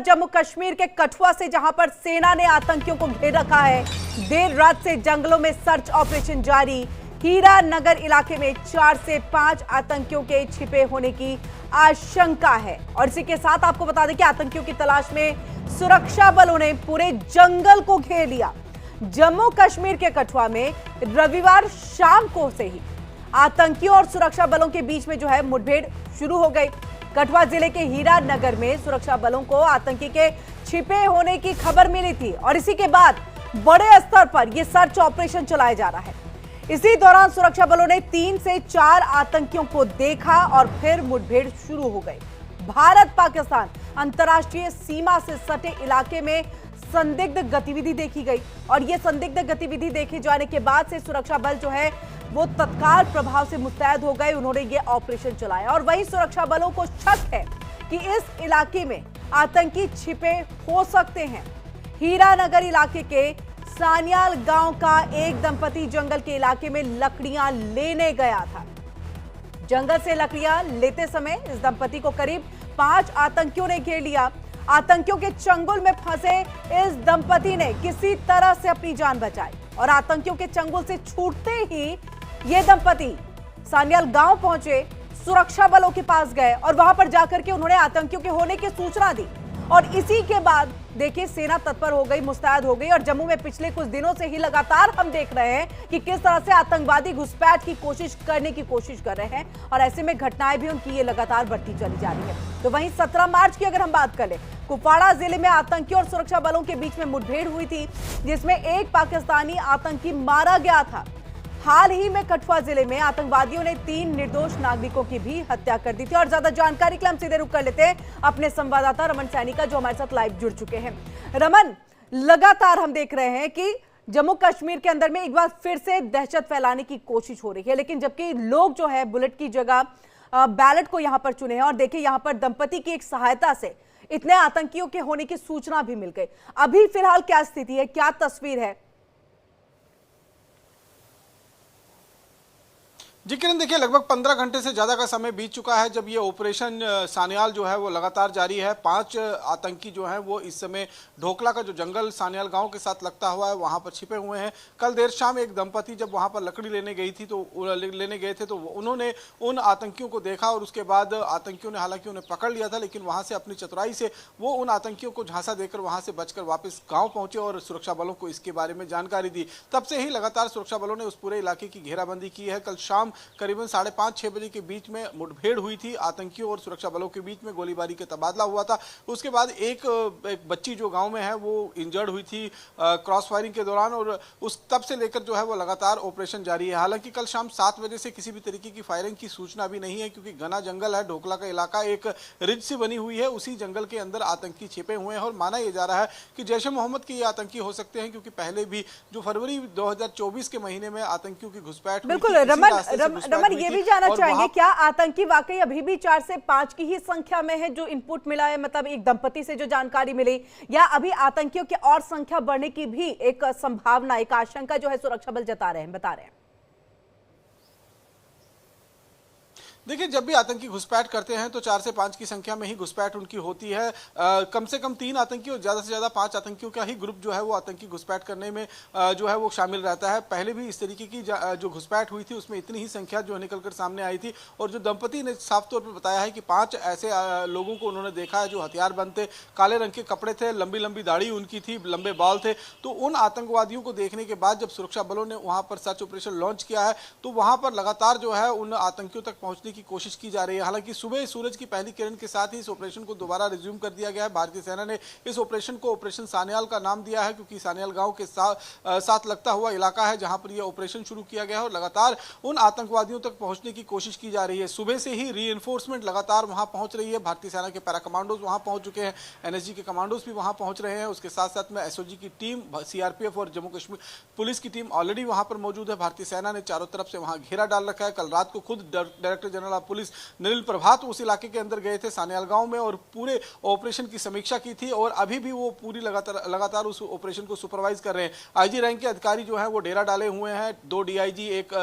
जम्मू कश्मीर के कठुआ से, जहां पर सेना ने आतंकियों को घेर रखा है। देर रात से जंगलों में सर्च ऑपरेशन जारी। हीरानगर इलाके में 4 से 5 आतंकियों के छिपे होने की आशंका है। और इसी के साथ आपको बता दें कि आतंकियों की तलाश में सुरक्षा बलों ने पूरे जंगल को घेर लिया। जम्मू कश्मीर के कठुआ में रविवार शाम को से ही आतंकियों और सुरक्षा बलों के बीच में जो है मुठभेड़ शुरू हो गई। कठुआ जिले के हीरानगर में सुरक्षा बलों को आतंकी के छिपे होने की खबर मिली थी और इसी के बाद बड़े स्तर पर यह सर्च ऑपरेशन चलाया जा रहा है। इसी दौरान सुरक्षा बलों ने 3 से 4 आतंकियों को देखा और फिर मुठभेड़ शुरू हो गई। भारत पाकिस्तान अंतर्राष्ट्रीय सीमा से सटे इलाके में संदिग्ध गतिविधि देखी गई और यह संदिग्ध गतिविधि देखे जाने के बाद से सुरक्षा बल जो है वो तत्काल प्रभाव से मुस्तैद हो गए। उन्होंने ये ऑपरेशन चलाया और वहीं सुरक्षा बलों को शक है कि इस इलाके में आतंकी छिपे हो सकते हैं। हीरानगर इलाके के सानियाल गांव का एक दंपति जंगल के इलाके में लकड़ियां लेने गया था। जंगल से लकड़ियां लेते समय इस दंपति को करीब 5 आतंकियों ने घेर लिया। आतंकियों के चंगुल में फंसे इस दंपति ने किसी तरह से अपनी जान बचाई और आतंकियों के चंगुल से छूटते ही ये दंपति सानियाल गांव पहुंचे, सुरक्षा बलों के पास गए और वहां पर जाकर के उन्होंने आतंकियों के होने की सूचना दी। और इसी के बाद देखिए सेना तत्पर हो गई, मुस्तैद हो गई। और जम्मू में पिछले कुछ दिनों से ही लगातार हम देख रहे हैं कि किस तरह से आतंकवादी घुसपैठ की कोशिश कर रहे हैं और ऐसे में घटनाएं भी उनकी ये लगातार बढ़ती चली जा रही है। तो वहीं 17 मार्च की अगर हम बात करें, कुपवाड़ा जिले में आतंकी और सुरक्षा बलों के बीच में मुठभेड़ हुई थी जिसमें एक पाकिस्तानी आतंकी मारा गया था। हाल ही में कठुआ जिले में आतंकवादियों ने 3 निर्दोष नागरिकों की भी हत्या कर दी थी। और ज्यादा जानकारी के लिए हम सीधे रुक कर लेते हैं अपने संवाददाता रमन सैनी का, जो हमारे साथ लाइव जुड़ चुके हैं। रमन, लगातार हम देख रहे हैं कि जम्मू कश्मीर के अंदर में एक बार फिर से दहशत फैलाने की कोशिश हो रही है, लेकिन जबकि लोग जो है बुलेट की जगह बैलेट को यहां पर चुने हैं और देखिए यहां पर दंपति की एक सहायता से इतने आतंकियों के होने की सूचना भी मिल गई। अभी फिलहाल क्या स्थिति है, क्या तस्वीर है? जी किरण, देखिए लगभग 15 घंटे से ज़्यादा का समय बीत चुका है जब ये ऑपरेशन सानियाल जो है वो लगातार जारी है। 5 आतंकी जो हैं वो इस समय ढोकला का जो जंगल सानियाल गांव के साथ लगता हुआ है वहां पर छिपे हुए हैं। कल देर शाम एक दंपति जब वहां पर लकड़ी लेने गए थे तो उन्होंने उन आतंकियों को देखा और उसके बाद आतंकियों ने हालांकि उन्हें पकड़ लिया था, लेकिन वहाँ से अपनी चतुराई से वो उन आतंकियों को झांसा देकर वहाँ से बचकर वापस गाँव पहुँचे और सुरक्षा बलों को इसके बारे में जानकारी दी। तब से ही लगातार सुरक्षा बलों ने उस पूरे इलाके की घेराबंदी की है। कल शाम करीबन 5:30-6 बजे के बीच में मुठभेड़ हुई थी, आतंकियों और सुरक्षा बलों के बीच में गोलीबारी का तबादला हुआ था। उसके बाद एक बच्ची जो गांव में है वो इंजर्ड हुई थी क्रॉस फायरिंग के दौरान और उस तब से लेकर जो है वो लगातार ऑपरेशन जारी है। हालांकि कल शाम 7 बजे से किसी भी तरीके की फायरिंग की सूचना भी नहीं है क्योंकि घना जंगल है, ढोकला का इलाका एक रिज से बनी हुई है, उसी जंगल के अंदर आतंकी छिपे हुए हैं और माना यह जा रहा है कि जैश ए मोहम्मद के ये आतंकी हो सकते हैं क्योंकि पहले भी जो फरवरी 2024 के महीने में आतंकियों की घुसपैठ बिल्कुल रमन ये भी जानना चाहेंगे, क्या आतंकी वाकई अभी भी 4 से 5 की ही संख्या में है जो इनपुट मिला है, मतलब एक दंपति से जो जानकारी मिली, या अभी आतंकियों की और संख्या बढ़ने की भी एक संभावना, एक आशंका जो है सुरक्षा बल बता रहे हैं? देखिए जब भी आतंकी घुसपैठ करते हैं तो 4 से 5 की संख्या में ही घुसपैठ उनकी होती है। कम से कम 3 आतंकी और ज़्यादा से ज़्यादा 5 आतंकियों का ही ग्रुप जो है वो आतंकी घुसपैठ करने में जो है वो शामिल रहता है। पहले भी इस तरीके की जो घुसपैठ हुई थी उसमें इतनी ही संख्या जो निकलकर सामने आई थी और जो दंपति ने साफ तौर पर बताया है कि 5 ऐसे लोगों को उन्होंने देखा है जो हथियारबंद थे, काले रंग के कपड़े थे, लंबी लंबी दाढ़ी उनकी थी, लंबे बाल थे। तो उन आतंकवादियों को देखने के बाद जब सुरक्षा बलों ने वहाँ पर सर्च ऑपरेशन लॉन्च किया है तो वहाँ पर लगातार जो है उन आतंकियों तक पहुँचने की कोशिश की जा रही है। हालांकि सुबह सूरज की पहली किरण के साथ ही इस ऑपरेशन को दोबारा रिज्यूम कर दिया गया है। भारतीय सेना ने इस ऑपरेशन को ऑपरेशन सानियाल का नाम दिया है क्योंकि सानियाल गांव के साथ लगता हुआ इलाका है जहां पर यह ऑपरेशन शुरू किया गया है और लगातार उन आतंकवादियों तक पहुंचने की कोशिश की जा रही है। सुबह से ही रीइंफोर्समेंट लगातार वहां पहुंच रही है। भारतीय सेना के पैरा कमांडोज वहां पहुंच चुके हैं, एनएसजी के कमांडोज भी वहां पहुंच रहे हैं। उसके साथ साथ में एसओजी की टीम, सीआरपीएफ और जम्मू कश्मीर पुलिस की टीम ऑलरेडी वहां पर मौजूद है। भारतीय सेना ने चारों तरफ से वहां घेरा डाल रखा है। कल रात को खुद director general general of police Nalin Prabhat उस इलाके के अंदर गए थे सान्याल गांव में और पूरे ऑपरेशन की समीक्षा की थी और अभी भी वो पूरी लगातार उस ऑपरेशन को सुपरवाइज कर रहे हैं। आईजी रैंक के अधिकारी जो है वो डेरा डाले हुए हैं, 2 डीआईजी, एक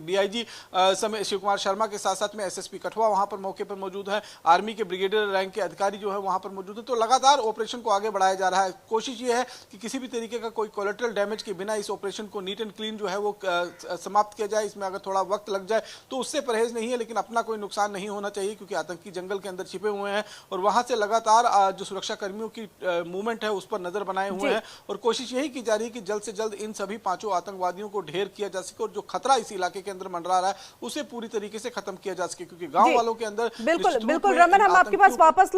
डीआईजी समय शिव कुमार शर्मा के साथ साथ में एसएसपी कठुआ वहां पर मौके पर मौजूद है, आर्मी के ब्रिगेडियर रैंक के अधिकारी जो है वहां पर मौजूद है। तो लगातार ऑपरेशन को आगे बढ़ाया जा रहा है। कोशिश ये है कि किसी भी तरीके का कोई कोलेटरल डैमेज के बिना इस ऑपरेशन को नीट एंड क्लीन जो है वो समाप्त किया जाए। इसमें अगर थोड़ा वक्त लग जाए तो उससे परहेज नहीं है, लेकिन अपना कोई नुकसान नहीं होना चाहिए क्योंकि आतंकी जंगल के अंदर छिपे हुए हैं और वहां से लगातार जो सुरक्षा कर्मियों की मूवमेंट है उस पर नजर बनाए हुए हैं और कोशिश यही की जा रही है कि जल्द से जल्द इन सभी 5 आतंकवादियों को ढेर किया जा सके और जो खतरा इस इलाके के अंदर मंडरा रहा है उसे पूरी तरीके से खत्म किया जा सके क्योंकि गांव वालों के अंदर बिल्कुल रमन, हम आपके पास वापस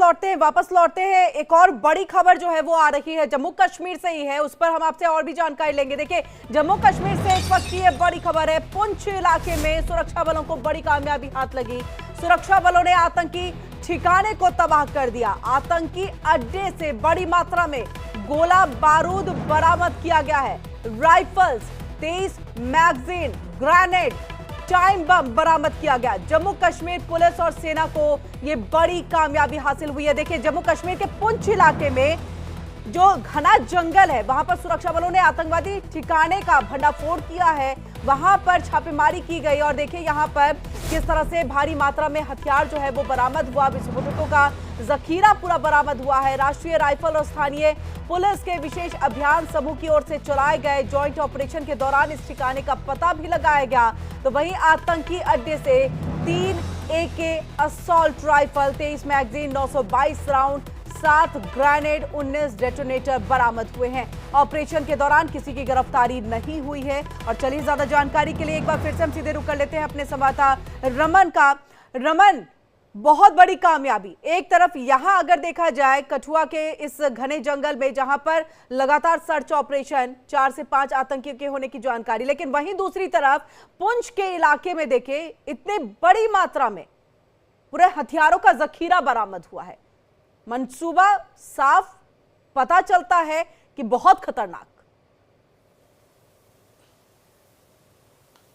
लौटते हैं। एक और बड़ी खबर जो है वो आ रही है जम्मू कश्मीर से ही है, उस पर हम आपसे और भी जानकारी लेंगे। देखिए जम्मू कश्मीर से इस वक्त की ये बड़ी खबर है, पुंछ इलाके में सुरक्षा बलों को बड़ी कामयाबी हाथ लगी। सुरक्षा बलों ने आतंकी ठिकाने को तबाह कर दिया। आतंकी अड्डे से बड़ी मात्रा में गोला बारूद बरामद किया गया है, rifles, 23 magazine, grenade, time bomb बरामद किया गया। जम्मू कश्मीर पुलिस और सेना को यह बड़ी कामयाबी हासिल हुई है। देखिए जम्मू कश्मीर के पुंछ इलाके में जो घना जंगल है वहां पर सुरक्षा बलों ने आतंकवादी ठिकाने का भंडाफोड़ किया है, वहां पर छापेमारी की गई और देखिए यहां पर किस तरह से भारी मात्रा में हथियार जो है वो बरामद हुआ, विस्फोटकों का जखीरा पूरा बरामद हुआ है। राष्ट्रीय राइफल और स्थानीय पुलिस के विशेष अभियान समूह की ओर से चलाए गए जॉइंट ऑपरेशन के दौरान इस ठिकाने का पता भी लगाया गया। तो वहीं आतंकी अड्डे से 3 AK assault rifle, 23 magazine, 922 round, 7 grenade, 19 detonator बरामद हुए हैं। ऑपरेशन के दौरान किसी की गिरफ्तारी नहीं हुई है। और चलिए ज्यादा जानकारी के लिए एक बार फिर से हम सीधे रुक कर लेते हैं अपने संवाददाता रमन का। रमन, बहुत बड़ी कामयाबी एक तरफ यहां अगर देखा जाए कठुआ के इस घने जंगल में जहां पर लगातार सर्च ऑपरेशन, 4 से 5 आतंकियों के होने की जानकारी, लेकिन वहीं दूसरी तरफ पुंछ के इलाके में देखें इतने बड़ी मात्रा में पूरे हथियारों का जखीरा बरामद हुआ है। मंसूबा साफ पता चलता है कि बहुत खतरनाक।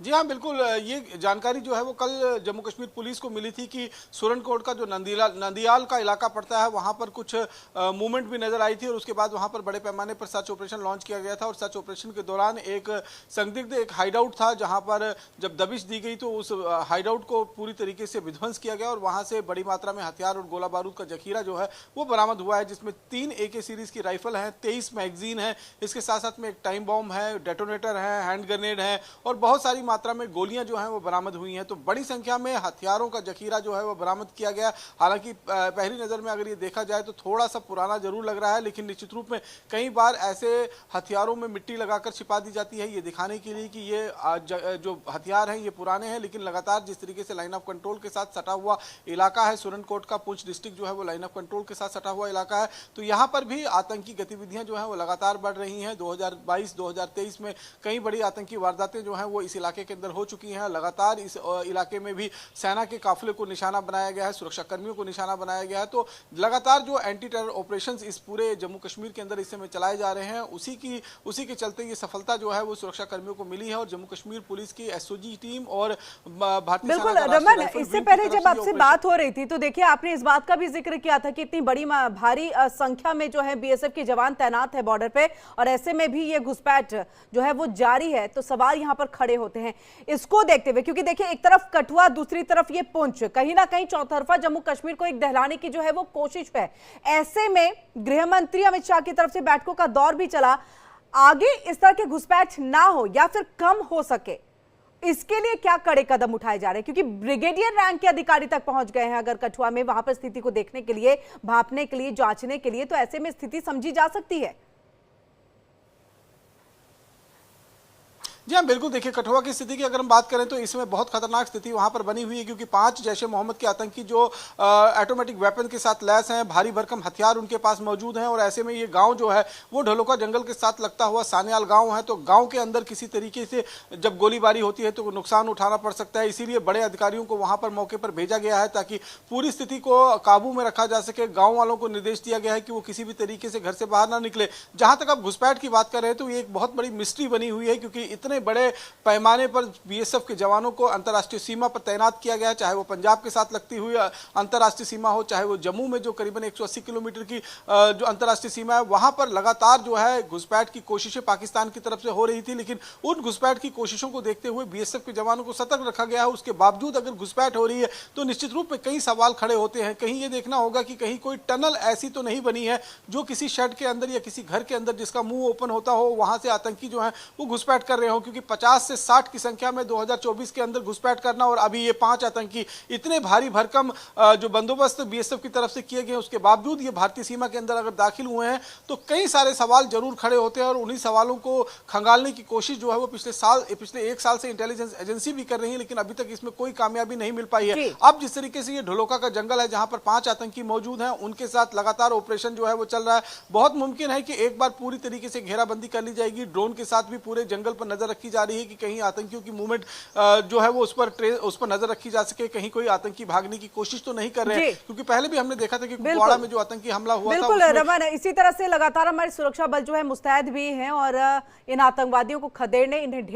जी हाँ, बिल्कुल। ये जानकारी जो है वो कल जम्मू कश्मीर पुलिस को मिली थी कि सुरनकोट का जो नंदियाल का इलाका पड़ता है वहां पर कुछ मूवमेंट भी नजर आई थी और उसके बाद वहां पर बड़े पैमाने पर सर्च ऑपरेशन लॉन्च किया गया था और सर्च ऑपरेशन के दौरान एक संदिग्ध एक हाइडआउट था जहां पर जब दबिश दी गई तो उस हाइडआउट को पूरी तरीके से विध्वंस किया गया और वहां से बड़ी मात्रा में हथियार और गोला बारूद का जखीरा जो है वो बरामद हुआ है, जिसमें 3 AK सीरीज की राइफल है, 23 मैगजीन है, इसके साथ साथ में एक टाइम बॉम्ब है, डेटोनेटर है, हैंड ग्रेनेड है और बहुत सारी मात्रा में गोलियां जो हैं वो बरामद हुई हैं। तो बड़ी संख्या में हथियारों का जखीरा जो है वो बरामद किया गया। हालांकि पहली नजर में अगर ये देखा जाए तो थोड़ा सा पुराना जरूर लग रहा है, लेकिन निश्चित रूप में कई बार ऐसे हथियारों में मिट्टी लगाकर छिपा दी जाती है ये दिखाने के लिए कि ये जो हथियार हैं ये पुराने हैं। लेकिन लगातार जिस तरीके से लाइन ऑफ कंट्रोल के साथ सटा हुआ इलाका है सुरनकोट का, पुंछ डिस्ट्रिक्ट जो है वो लाइन ऑफ कंट्रोल के साथ सटा हुआ इलाका है, तो यहाँ पर भी आतंकी गतिविधियां जो है वो लगातार बढ़ रही हैं। 2022-2023 में कई बड़ी आतंकी वारदातें जो हैं वो इस इलाके के अंदर हो चुकी हैं। लगातार इस इलाके में भी सेना के काफिले को निशाना बनाया गया है, सुरक्षा कर्मियों को निशाना बनाया गया है। तो लगातार जो एंटी टेरर ऑपरेशंस इस पूरे जम्मू कश्मीर के अंदर इस समय चलाए जा रहे हैं, उसी के चलते ये सफलता जो है वो सुरक्षा कर्मियों को मिली है और जम्मू कश्मीर पुलिस की SOG टीम और भारतीय बिल्कुल रमन, इससे पहले जब आपसे बात हो रही थी तो देखिए आपने इस बात का भी जिक्र किया था कि इतनी बड़ी भारी संख्या में जो है BSF के जवान तैनात है बॉर्डर पे और ऐसे में भी ये घुसपैठ जो है वो जारी है। तो सवाल यहाँ पर खड़े होते हैं इसको देखते हुए, क्योंकि देखिए एक तरफ कठुआ, दूसरी तरफ ये पुंछ, कहीं ना कहीं चौतरफा जम्मू कश्मीर को एक दहलाने की जो है वो कोशिश है। ऐसे में गृह मंत्री अमित शाह की तरफ से बैठकों का दौर भी चला, आगे इस तरह के घुसपैठ ना हो या फिर कम हो सके इसके लिए क्या कड़े कदम उठाए जा रहे हैं, क्योंकि ब्रिगेडियर रैंक के अधिकारी तक पहुंच गए हैं अगर कठुआ में, वहां पर स्थिति को देखने के लिए, भांपने के लिए, जांचने के लिए, तो ऐसे में स्थिति समझी जा सकती है। जी हाँ, बिल्कुल। देखिए कठुआ की स्थिति की अगर हम बात करें तो इसमें बहुत खतरनाक स्थिति वहां पर बनी हुई है क्योंकि 5 जैश ए मोहम्मद के आतंकी जो ऑटोमेटिक वेपन के साथ लैस हैं, भारी भरकम हथियार उनके पास मौजूद हैं और ऐसे में ये गांव जो है वो ढलोका जंगल के साथ लगता हुआ सान्याल गांव है। तो गांव के अंदर किसी तरीके से जब गोलीबारी होती है तो नुकसान उठाना पड़ सकता है, इसीलिए बड़े अधिकारियों को वहां पर मौके पर भेजा गया है ताकि पूरी स्थिति को काबू में रखा जा सके। गाँव वालों को निर्देश दिया गया है कि वो किसी भी तरीके से घर से बाहर ना निकले। जहां तक आप घुसपैठ की बात कर रहे हैं तो ये एक बहुत बड़ी मिस्ट्री बनी हुई है क्योंकि इतने कितने बड़े पैमाने पर बीएसएफ के जवानों को अंतर्राष्ट्रीय सीमा पर तैनात किया गया है, चाहे वो पंजाब के साथ लगती हुई अंतर्राष्ट्रीय सीमा हो, चाहे वो जम्मू में जो करीबन 180 किलोमीटर की जो अंतर्राष्ट्रीय सीमा है वहां पर लगातार जो है घुसपैठ की कोशिशें पाकिस्तान की तरफ से हो रही थी। लेकिन उन घुसपैठ की कोशिशों को देखते हुए बीएसएफ के जवानों को सतर्क रखा गया है। उसके बावजूद अगर घुसपैठ हो रही है तो निश्चित रूप में कई सवाल खड़े होते हैं। कहीं ये देखना होगा कि कहीं कोई टनल ऐसी तो नहीं बनी है जो किसी शेड के अंदर या किसी घर के अंदर जिसका मुंह ओपन होता हो, वहां से आतंकी जो है वो घुसपैठ कर रहे हो, क्योंकि 50 से 60 की संख्या में 2024 के अंदर घुसपैठ करना और अभी ये 5 आतंकी इतने भारी भरकम जो बंदोबस्त बीएसएफ की तरफ से किए गए उसके बावजूद ये भारतीय सीमा के अंदर अगर दाखिल हुए हैं तो कई सारे सवाल जरूर खड़े होते हैं। और उन्हीं सवालों को खंगालने की कोशिश जो है वो पिछले 1 साल से इंटेलिजेंस एजेंसी भी कर रही है, लेकिन अभी तक इसमें कोई कामयाबी नहीं मिल पाई है। अब जिस तरीके से ये ढोलोका का जंगल है जहां पर 5 आतंकी मौजूद हैं, उनके साथ लगातार ऑपरेशन जो है वो चल रहा है। बहुत मुमकिन है कि एक बार पूरी तरीके से घेराबंदी कर ली जाएगी। ड्रोन के साथ भी पूरे जंगल पर नजर रखी जा रही है कि कहीं आतंकियों की मूवमेंट जो है वो उस पर नजर रखी जा सके, कहीं कोई आतंकी भागने की कोशिश तो नहीं कर रहे हैं, क्योंकि पहले भी हमने देखा था कि कुपवाड़ा में जो आतंकी हमला हुआ था। बिल्कुल रमन, इसी तरह से लगातार हमारे सुरक्षा बल जो है मुस्तैद भी हैं और इन आतंकवादियों को खदेड़ने, इन्हें